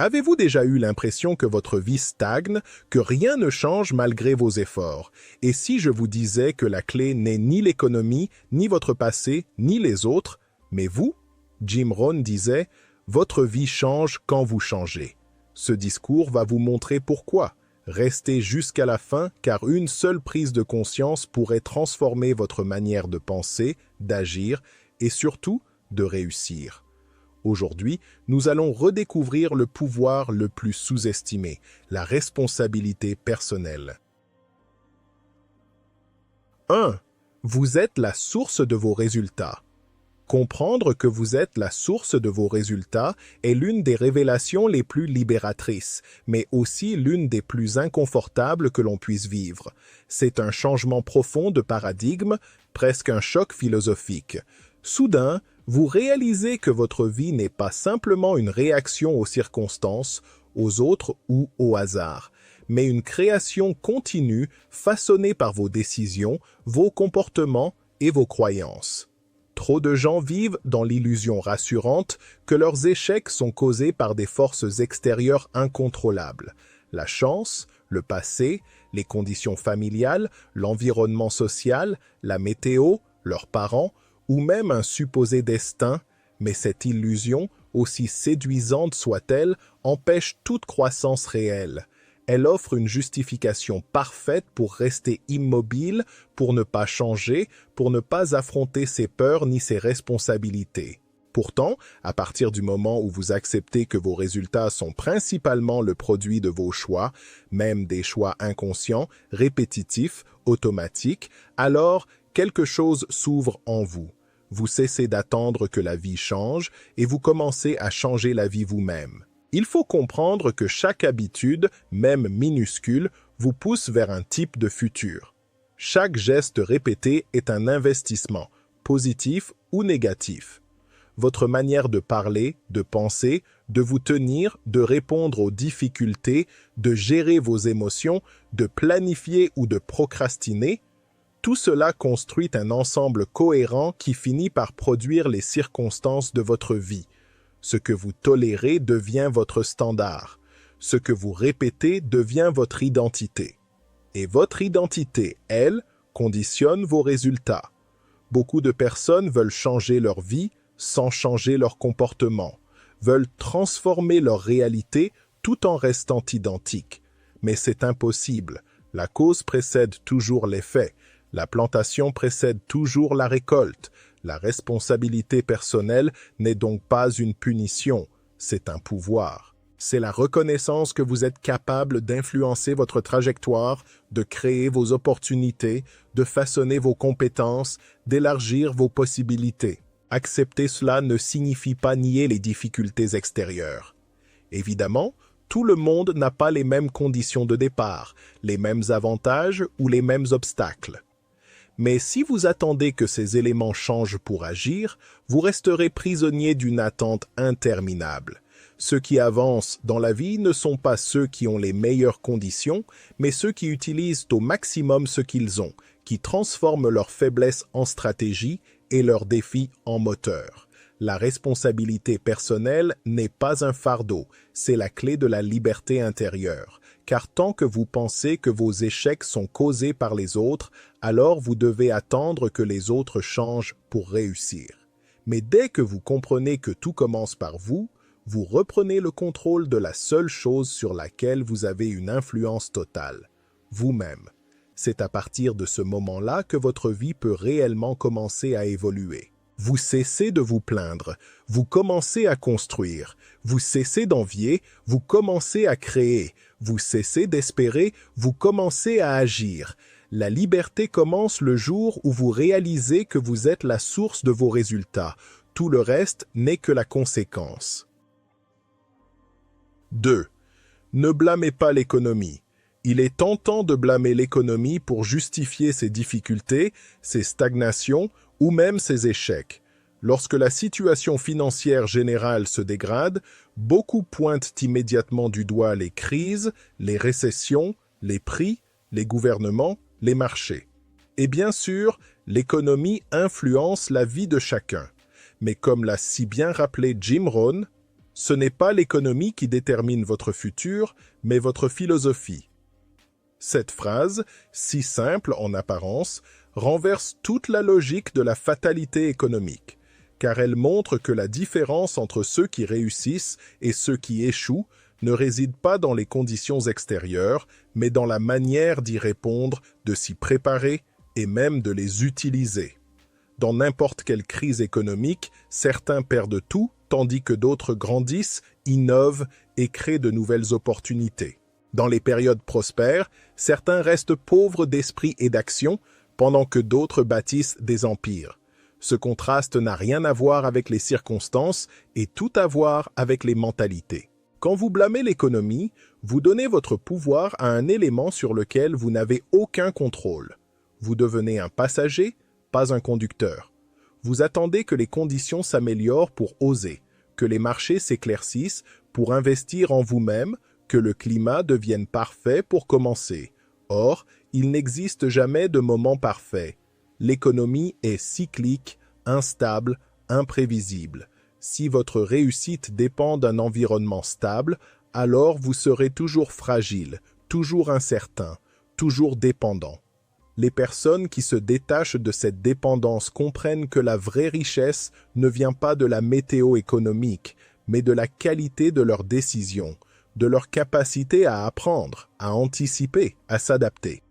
Avez-vous déjà eu l'impression que votre vie stagne, que rien ne change malgré vos efforts? Et si je vous disais que la clé n'est ni l'économie, ni votre passé, ni les autres, mais vous? Jim Rohn disait « Votre vie change quand vous changez ». Ce discours va vous montrer pourquoi. Restez jusqu'à la fin car une seule prise de conscience pourrait transformer votre manière de penser, d'agir et surtout de réussir. Aujourd'hui, nous allons redécouvrir le pouvoir le plus sous-estimé, la responsabilité personnelle. 1. Vous êtes la source de vos résultats. Comprendre que vous êtes la source de vos résultats est l'une des révélations les plus libératrices, mais aussi l'une des plus inconfortables que l'on puisse vivre. C'est un changement profond de paradigme, presque un choc philosophique. Soudain, vous réalisez que votre vie n'est pas simplement une réaction aux circonstances, aux autres ou au hasard, mais une création continue façonnée par vos décisions, vos comportements et vos croyances. Trop de gens vivent dans l'illusion rassurante que leurs échecs sont causés par des forces extérieures incontrôlables. La chance, le passé, les conditions familiales, l'environnement social, la météo, leurs parents, ou même un supposé destin, mais cette illusion, aussi séduisante soit-elle, empêche toute croissance réelle. Elle offre une justification parfaite pour rester immobile, pour ne pas changer, pour ne pas affronter ses peurs ni ses responsabilités. Pourtant, à partir du moment où vous acceptez que vos résultats sont principalement le produit de vos choix, même des choix inconscients, répétitifs, automatiques, alors quelque chose s'ouvre en vous. Vous cessez d'attendre que la vie change et vous commencez à changer la vie vous-même. Il faut comprendre que chaque habitude, même minuscule, vous pousse vers un type de futur. Chaque geste répété est un investissement, positif ou négatif. Votre manière de parler, de penser, de vous tenir, de répondre aux difficultés, de gérer vos émotions, de planifier ou de procrastiner, tout cela construit un ensemble cohérent qui finit par produire les circonstances de votre vie. Ce que vous tolérez devient votre standard. Ce que vous répétez devient votre identité. Et votre identité, elle, conditionne vos résultats. Beaucoup de personnes veulent changer leur vie sans changer leur comportement, veulent transformer leur réalité tout en restant identiques. Mais c'est impossible. La cause précède toujours l'effet. La plantation précède toujours la récolte. La responsabilité personnelle n'est donc pas une punition, c'est un pouvoir. C'est la reconnaissance que vous êtes capable d'influencer votre trajectoire, de créer vos opportunités, de façonner vos compétences, d'élargir vos possibilités. Accepter cela ne signifie pas nier les difficultés extérieures. Évidemment, tout le monde n'a pas les mêmes conditions de départ, les mêmes avantages ou les mêmes obstacles. Mais si vous attendez que ces éléments changent pour agir, vous resterez prisonnier d'une attente interminable. Ceux qui avancent dans la vie ne sont pas ceux qui ont les meilleures conditions, mais ceux qui utilisent au maximum ce qu'ils ont, qui transforment leurs faiblesses en stratégie et leurs défis en moteur. La responsabilité personnelle n'est pas un fardeau, c'est la clé de la liberté intérieure. Car tant que vous pensez que vos échecs sont causés par les autres, alors vous devez attendre que les autres changent pour réussir. Mais dès que vous comprenez que tout commence par vous, vous reprenez le contrôle de la seule chose sur laquelle vous avez une influence totale, vous-même. C'est à partir de ce moment-là que votre vie peut réellement commencer à évoluer. Vous cessez de vous plaindre, vous commencez à construire, vous cessez d'envier, vous commencez à créer, vous cessez d'espérer, vous commencez à agir. La liberté commence le jour où vous réalisez que vous êtes la source de vos résultats. Tout le reste n'est que la conséquence. 2. Ne blâmez pas l'économie. Il est tentant de blâmer l'économie pour justifier ses difficultés, ses stagnations ou même ses échecs. Lorsque la situation financière générale se dégrade, beaucoup pointent immédiatement du doigt les crises, les récessions, les prix, les gouvernements, les marchés. Et bien sûr, l'économie influence la vie de chacun. Mais comme l'a si bien rappelé Jim Rohn, Ce n'est pas l'économie qui détermine votre futur, mais votre philosophie. Cette phrase, si simple en apparence, renverse toute la logique de la fatalité économique, car elle montre que la différence entre ceux qui réussissent et ceux qui échouent ne réside pas dans les conditions extérieures, mais dans la manière d'y répondre, de s'y préparer et même de les utiliser. Dans n'importe quelle crise économique, certains perdent tout, tandis que d'autres grandissent, innovent et créent de nouvelles opportunités. Dans les périodes prospères, certains restent pauvres d'esprit et d'action, pendant que d'autres bâtissent des empires. Ce contraste n'a rien à voir avec les circonstances et tout à voir avec les mentalités. Quand vous blâmez l'économie, vous donnez votre pouvoir à un élément sur lequel vous n'avez aucun contrôle. Vous devenez un passager, pas un conducteur. Vous attendez que les conditions s'améliorent pour oser, que les marchés s'éclaircissent pour investir en vous-même, que le climat devienne parfait pour commencer. Or, il n'existe jamais de moment parfait. L'économie est cyclique, instable, imprévisible. Si votre réussite dépend d'un environnement stable, alors vous serez toujours fragile, toujours incertain, toujours dépendant. Les personnes qui se détachent de cette dépendance comprennent que la vraie richesse ne vient pas de la météo économique, mais de la qualité de leurs décisions, de leur capacité à apprendre, à anticiper, à s'adapter.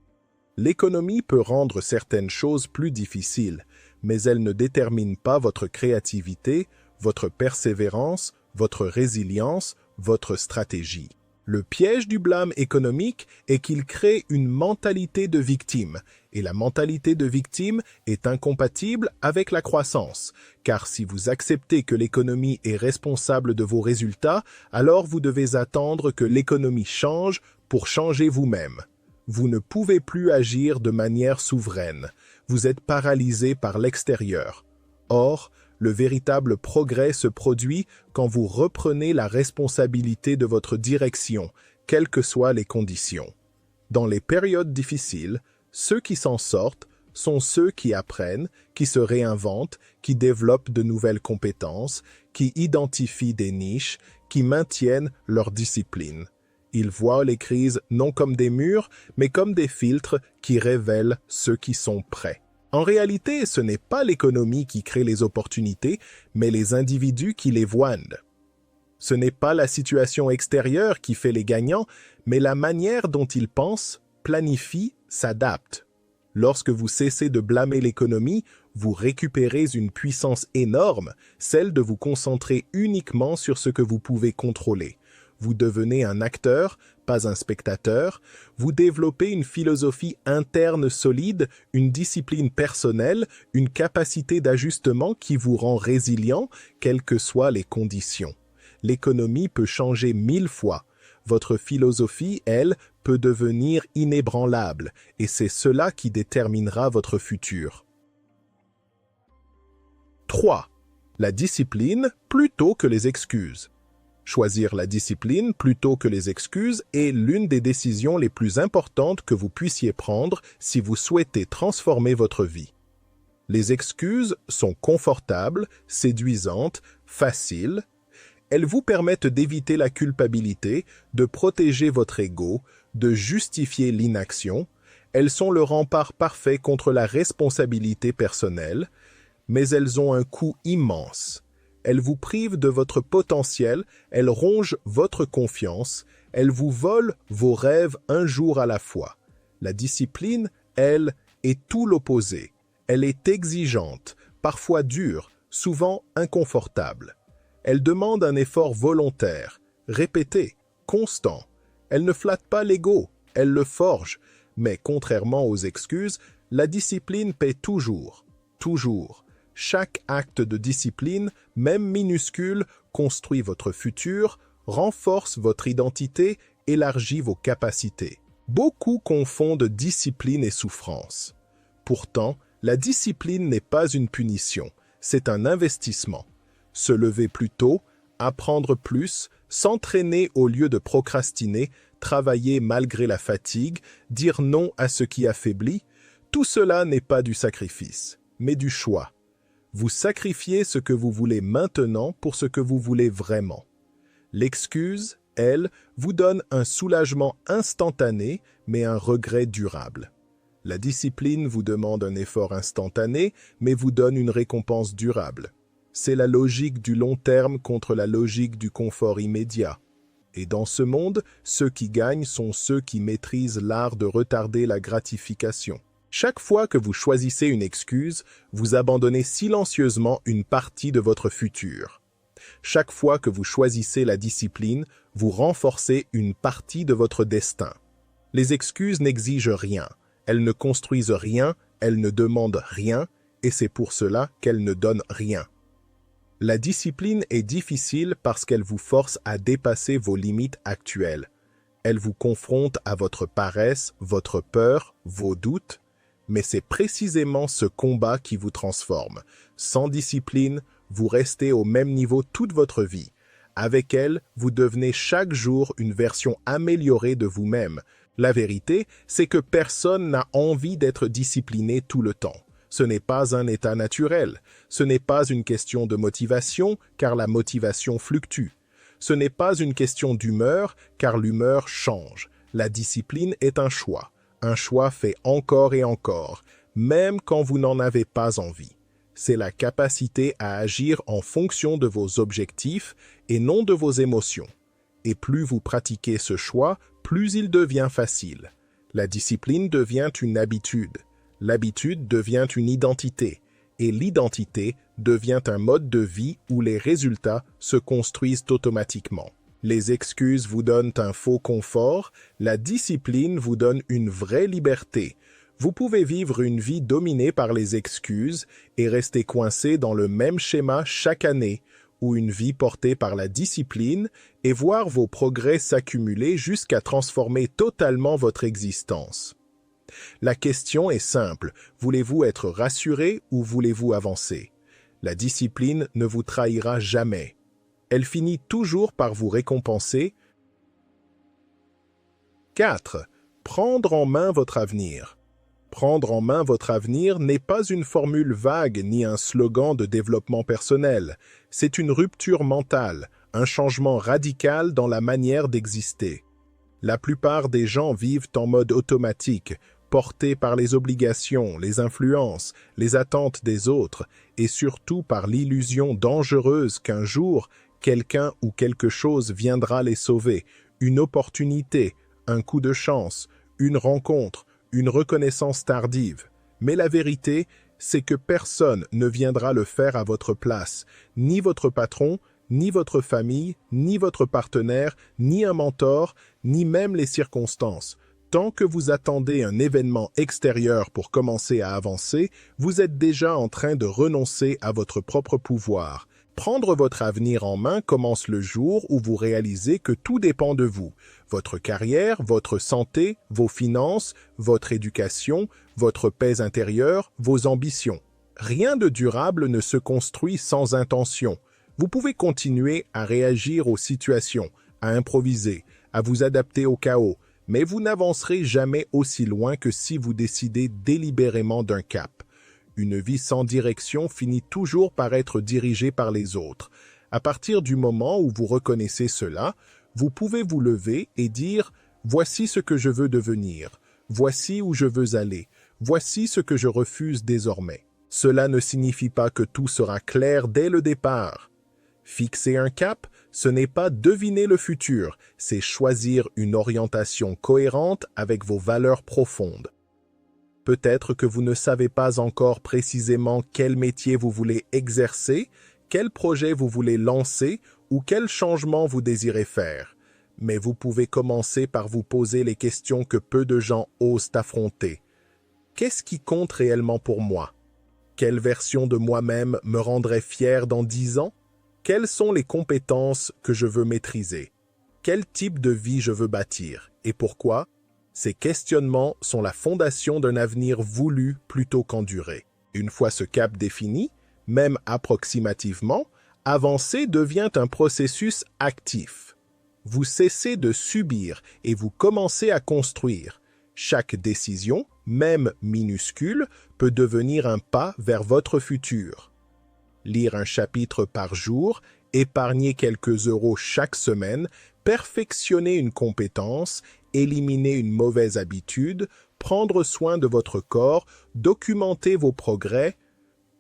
L'économie peut rendre certaines choses plus difficiles, mais elle ne détermine pas votre créativité, votre persévérance, votre résilience, votre stratégie. Le piège du blâme économique est qu'il crée une mentalité de victime, et la mentalité de victime est incompatible avec la croissance, car si vous acceptez que l'économie est responsable de vos résultats, alors vous devez attendre que l'économie change pour changer vous-même. Vous ne pouvez plus agir de manière souveraine, vous êtes paralysé par l'extérieur. Or, le véritable progrès se produit quand vous reprenez la responsabilité de votre direction, quelles que soient les conditions. Dans les périodes difficiles, ceux qui s'en sortent sont ceux qui apprennent, qui se réinventent, qui développent de nouvelles compétences, qui identifient des niches, qui maintiennent leur discipline. Ils voient les crises non comme des murs, mais comme des filtres qui révèlent ceux qui sont prêts. En réalité, ce n'est pas l'économie qui crée les opportunités, mais les individus qui les voient. Ce n'est pas la situation extérieure qui fait les gagnants, mais la manière dont ils pensent, planifient, s'adaptent. Lorsque vous cessez de blâmer l'économie, vous récupérez une puissance énorme, celle de vous concentrer uniquement sur ce que vous pouvez contrôler. Vous devenez un acteur, pas un spectateur. Vous développez une philosophie interne solide, une discipline personnelle, une capacité d'ajustement qui vous rend résilient, quelles que soient les conditions. L'économie peut changer 1000 fois. Votre philosophie, elle, peut devenir inébranlable, et c'est cela qui déterminera votre futur. 3. La discipline plutôt que les excuses. Choisir la discipline plutôt que les excuses est l'une des décisions les plus importantes que vous puissiez prendre si vous souhaitez transformer votre vie. Les excuses sont confortables, séduisantes, faciles. Elles vous permettent d'éviter la culpabilité, de protéger votre ego, de justifier l'inaction. Elles sont le rempart parfait contre la responsabilité personnelle, mais elles ont un coût immense. Elles vous privent de votre potentiel, elles rongent votre confiance, elles vous volent vos rêves un jour à la fois. La discipline, elle, est tout l'opposé. Elle est exigeante, parfois dure, souvent inconfortable. Elle demande un effort volontaire, répété, constant. Elle ne flatte pas l'ego, elle le forge. Mais contrairement aux excuses, la discipline paie toujours, toujours. Chaque acte de discipline, même minuscule, construit votre futur, renforce votre identité, élargit vos capacités. Beaucoup confondent discipline et souffrance. Pourtant, la discipline n'est pas une punition, c'est un investissement. Se lever plus tôt, apprendre plus, s'entraîner au lieu de procrastiner, travailler malgré la fatigue, dire non à ce qui affaiblit, tout cela n'est pas du sacrifice, mais du choix. Vous sacrifiez ce que vous voulez maintenant pour ce que vous voulez vraiment. L'excuse, elle, vous donne un soulagement instantané, mais un regret durable. La discipline vous demande un effort instantané, mais vous donne une récompense durable. C'est la logique du long terme contre la logique du confort immédiat. Et dans ce monde, ceux qui gagnent sont ceux qui maîtrisent l'art de retarder la gratification. Chaque fois que vous choisissez une excuse, vous abandonnez silencieusement une partie de votre futur. Chaque fois que vous choisissez la discipline, vous renforcez une partie de votre destin. Les excuses n'exigent rien, elles ne construisent rien, elles ne demandent rien, et c'est pour cela qu'elles ne donnent rien. La discipline est difficile parce qu'elle vous force à dépasser vos limites actuelles. Elle vous confronte à votre paresse, votre peur, vos doutes, mais c'est précisément ce combat qui vous transforme. Sans discipline, vous restez au même niveau toute votre vie. Avec elle, vous devenez chaque jour une version améliorée de vous-même. La vérité, c'est que personne n'a envie d'être discipliné tout le temps. Ce n'est pas un état naturel. Ce n'est pas une question de motivation, car la motivation fluctue. Ce n'est pas une question d'humeur, car l'humeur change. La discipline est un choix fait encore et encore, même quand vous n'en avez pas envie. C'est la capacité à agir en fonction de vos objectifs et non de vos émotions. Et plus vous pratiquez ce choix, plus il devient facile. La discipline devient une habitude. L'habitude devient une identité. Et l'identité devient un mode de vie où les résultats se construisent automatiquement. Les excuses vous donnent un faux confort, la discipline vous donne une vraie liberté. Vous pouvez vivre une vie dominée par les excuses et rester coincé dans le même schéma chaque année, ou une vie portée par la discipline et voir vos progrès s'accumuler jusqu'à transformer totalement votre existence. La question est simple, voulez-vous être rassuré ou voulez-vous avancer? La discipline ne vous trahira jamais. Elle finit toujours par vous récompenser. 4. Prendre en main votre avenir. Prendre en main votre avenir n'est pas une formule vague ni un slogan de développement personnel. C'est une rupture mentale, un changement radical dans la manière d'exister. La plupart des gens vivent en mode automatique, portés par les obligations, les influences, les attentes des autres, et surtout par l'illusion dangereuse qu'un jour, quelqu'un ou quelque chose viendra les sauver, une opportunité, un coup de chance, une rencontre, une reconnaissance tardive. Mais la vérité, c'est que personne ne viendra le faire à votre place, ni votre patron, ni votre famille, ni votre partenaire, ni un mentor, ni même les circonstances. Tant que vous attendez un événement extérieur pour commencer à avancer, vous êtes déjà en train de renoncer à votre propre pouvoir. Prendre votre avenir en main commence le jour où vous réalisez que tout dépend de vous. Votre carrière, votre santé, vos finances, votre éducation, votre paix intérieure, vos ambitions. Rien de durable ne se construit sans intention. Vous pouvez continuer à réagir aux situations, à improviser, à vous adapter au chaos, mais vous n'avancerez jamais aussi loin que si vous décidez délibérément d'un cap. Une vie sans direction finit toujours par être dirigée par les autres. À partir du moment où vous reconnaissez cela, vous pouvez vous lever et dire « Voici ce que je veux devenir, voici où je veux aller, voici ce que je refuse désormais. » Cela ne signifie pas que tout sera clair dès le départ. Fixer un cap, ce n'est pas deviner le futur, c'est choisir une orientation cohérente avec vos valeurs profondes. Peut-être que vous ne savez pas encore précisément quel métier vous voulez exercer, quel projet vous voulez lancer ou quel changement vous désirez faire. Mais vous pouvez commencer par vous poser les questions que peu de gens osent affronter. Qu'est-ce qui compte réellement pour moi? Quelle version de moi-même me rendrait fier dans 10 ans? Quelles sont les compétences que je veux maîtriser? Quel type de vie je veux bâtir? Et pourquoi? Ces questionnements sont la fondation d'un avenir voulu plutôt qu'enduré. Une fois ce cap défini, même approximativement, avancer devient un processus actif. Vous cessez de subir et vous commencez à construire. Chaque décision, même minuscule, peut devenir un pas vers votre futur. Lire un chapitre par jour, épargner quelques euros chaque semaine, perfectionner une compétence, éliminer une mauvaise habitude, prendre soin de votre corps, documenter vos progrès.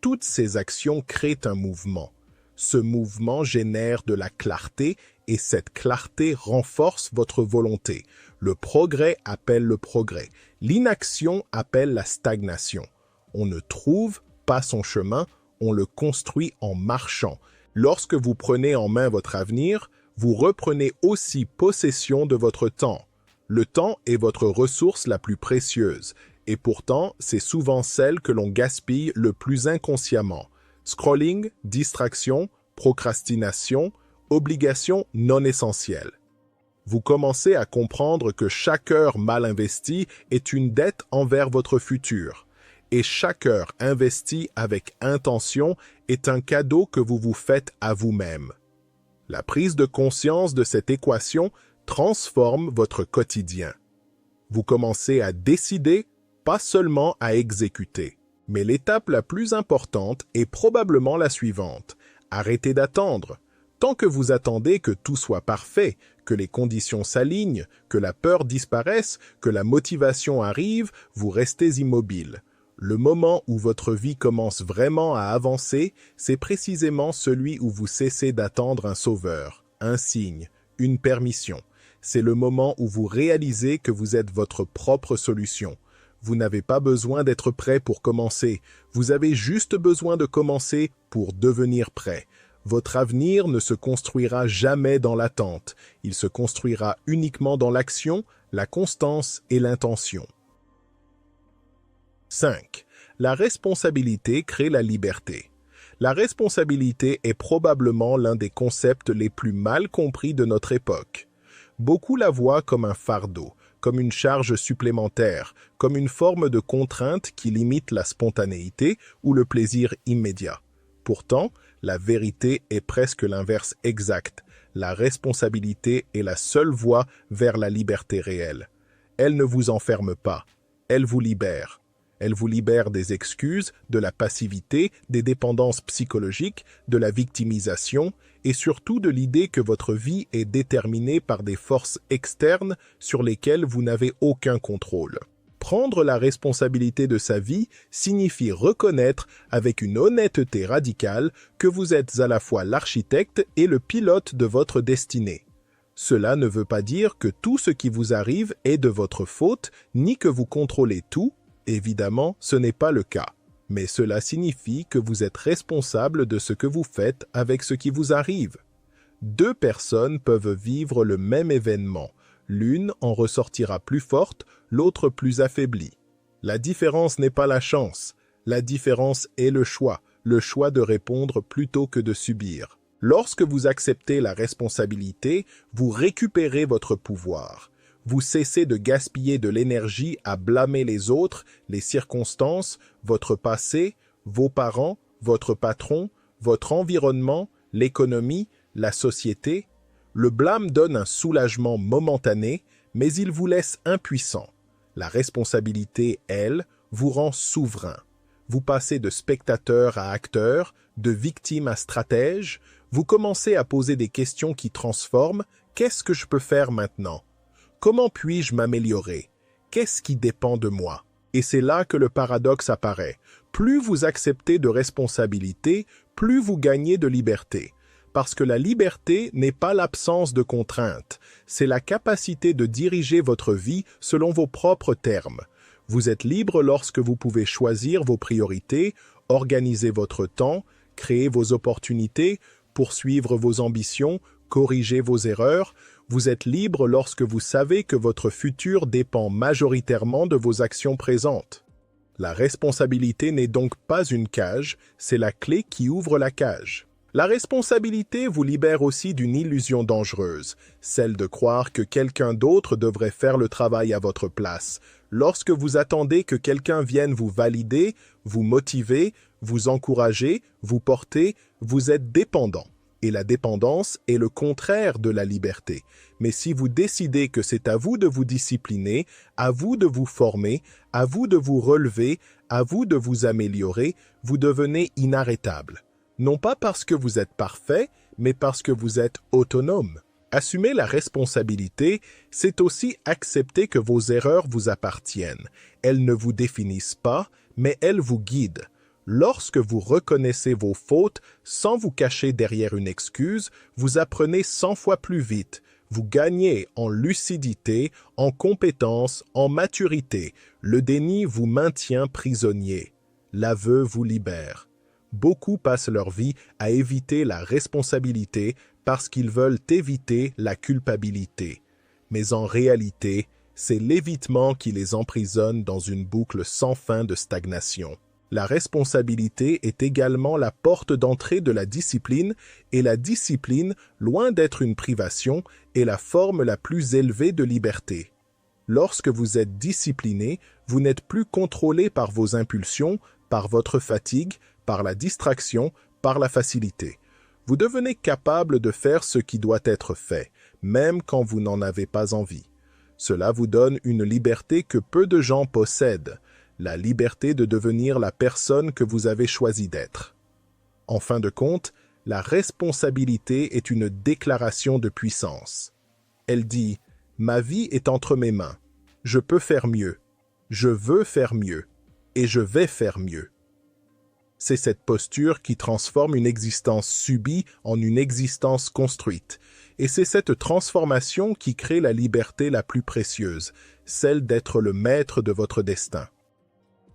Toutes ces actions créent un mouvement. Ce mouvement génère de la clarté et cette clarté renforce votre volonté. Le progrès appelle le progrès. L'inaction appelle la stagnation. On ne trouve pas son chemin, on le construit en marchant. Lorsque vous prenez en main votre avenir, vous reprenez aussi possession de votre temps. Le temps est votre ressource la plus précieuse, et pourtant, c'est souvent celle que l'on gaspille le plus inconsciemment. Scrolling, distraction, procrastination, obligations non essentielles. Vous commencez à comprendre que chaque heure mal investie est une dette envers votre futur. Et chaque heure investie avec intention est un cadeau que vous vous faites à vous-même. La prise de conscience de cette équation transforme votre quotidien. Vous commencez à décider, pas seulement à exécuter. Mais l'étape la plus importante est probablement la suivante. Arrêtez d'attendre. Tant que vous attendez que tout soit parfait, que les conditions s'alignent, que la peur disparaisse, que la motivation arrive, vous restez immobile. Le moment où votre vie commence vraiment à avancer, c'est précisément celui où vous cessez d'attendre un sauveur, un signe, une permission. C'est le moment où vous réalisez que vous êtes votre propre solution. Vous n'avez pas besoin d'être prêt pour commencer. Vous avez juste besoin de commencer pour devenir prêt. Votre avenir ne se construira jamais dans l'attente. Il se construira uniquement dans l'action, la constance et l'intention. 5. La responsabilité crée la liberté. La responsabilité est probablement l'un des concepts les plus mal compris de notre époque. Beaucoup la voient comme un fardeau, comme une charge supplémentaire, comme une forme de contrainte qui limite la spontanéité ou le plaisir immédiat. Pourtant, la vérité est presque l'inverse exact. La responsabilité est la seule voie vers la liberté réelle. Elle ne vous enferme pas, elle vous libère. Elle vous libère des excuses, de la passivité, des dépendances psychologiques, de la victimisation et surtout de l'idée que votre vie est déterminée par des forces externes sur lesquelles vous n'avez aucun contrôle. Prendre la responsabilité de sa vie signifie reconnaître avec une honnêteté radicale que vous êtes à la fois l'architecte et le pilote de votre destinée. Cela ne veut pas dire que tout ce qui vous arrive est de votre faute, ni que vous contrôlez tout. Évidemment, ce n'est pas le cas, mais cela signifie que vous êtes responsable de ce que vous faites avec ce qui vous arrive. Deux personnes peuvent vivre le même événement. L'une en ressortira plus forte, l'autre plus affaiblie. La différence n'est pas la chance, la différence est le choix de répondre plutôt que de subir. Lorsque vous acceptez la responsabilité, vous récupérez votre pouvoir. Vous cessez de gaspiller de l'énergie à blâmer les autres, les circonstances, votre passé, vos parents, votre patron, votre environnement, l'économie, la société. Le blâme donne un soulagement momentané, mais il vous laisse impuissant. La responsabilité, elle, vous rend souverain. Vous passez de spectateur à acteur, de victime à stratège. Vous commencez à poser des questions qui transforment. Qu'est-ce que je peux faire maintenant ? Comment puis-je m'améliorer? Qu'est-ce qui dépend de moi? Et c'est là que le paradoxe apparaît. Plus vous acceptez de responsabilités, plus vous gagnez de liberté. Parce que la liberté n'est pas l'absence de contraintes, c'est la capacité de diriger votre vie selon vos propres termes. Vous êtes libre lorsque vous pouvez choisir vos priorités, organiser votre temps, créer vos opportunités, poursuivre vos ambitions, corriger vos erreurs. Vous êtes libre lorsque vous savez que votre futur dépend majoritairement de vos actions présentes. La responsabilité n'est donc pas une cage, c'est la clé qui ouvre la cage. La responsabilité vous libère aussi d'une illusion dangereuse, celle de croire que quelqu'un d'autre devrait faire le travail à votre place. Lorsque vous attendez que quelqu'un vienne vous valider, vous motiver, vous encourager, vous porter, vous êtes dépendant. Et la dépendance est le contraire de la liberté. Mais si vous décidez que c'est à vous de vous discipliner, à vous de vous former, à vous de vous relever, à vous de vous améliorer, vous devenez inarrêtable. Non pas parce que vous êtes parfait, mais parce que vous êtes autonome. Assumer la responsabilité, c'est aussi accepter que vos erreurs vous appartiennent. Elles ne vous définissent pas, mais elles vous guident. Lorsque vous reconnaissez vos fautes sans vous cacher derrière une excuse, vous apprenez 100 fois plus vite. Vous gagnez en lucidité, en compétence, en maturité. Le déni vous maintient prisonnier. L'aveu vous libère. Beaucoup passent leur vie à éviter la responsabilité parce qu'ils veulent éviter la culpabilité. Mais en réalité, c'est l'évitement qui les emprisonne dans une boucle sans fin de stagnation. La responsabilité est également la porte d'entrée de la discipline, et la discipline, loin d'être une privation, est la forme la plus élevée de liberté. Lorsque vous êtes discipliné, vous n'êtes plus contrôlé par vos impulsions, par votre fatigue, par la distraction, par la facilité. Vous devenez capable de faire ce qui doit être fait, même quand vous n'en avez pas envie. Cela vous donne une liberté que peu de gens possèdent, la liberté de devenir la personne que vous avez choisi d'être. En fin de compte, la responsabilité est une déclaration de puissance. Elle dit « Ma vie est entre mes mains. Je peux faire mieux. Je veux faire mieux. Et je vais faire mieux. » C'est cette posture qui transforme une existence subie en une existence construite. Et c'est cette transformation qui crée la liberté la plus précieuse, celle d'être le maître de votre destin.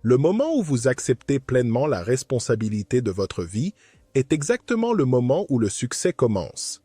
Le moment où vous acceptez pleinement la responsabilité de votre vie est exactement le moment où le succès commence.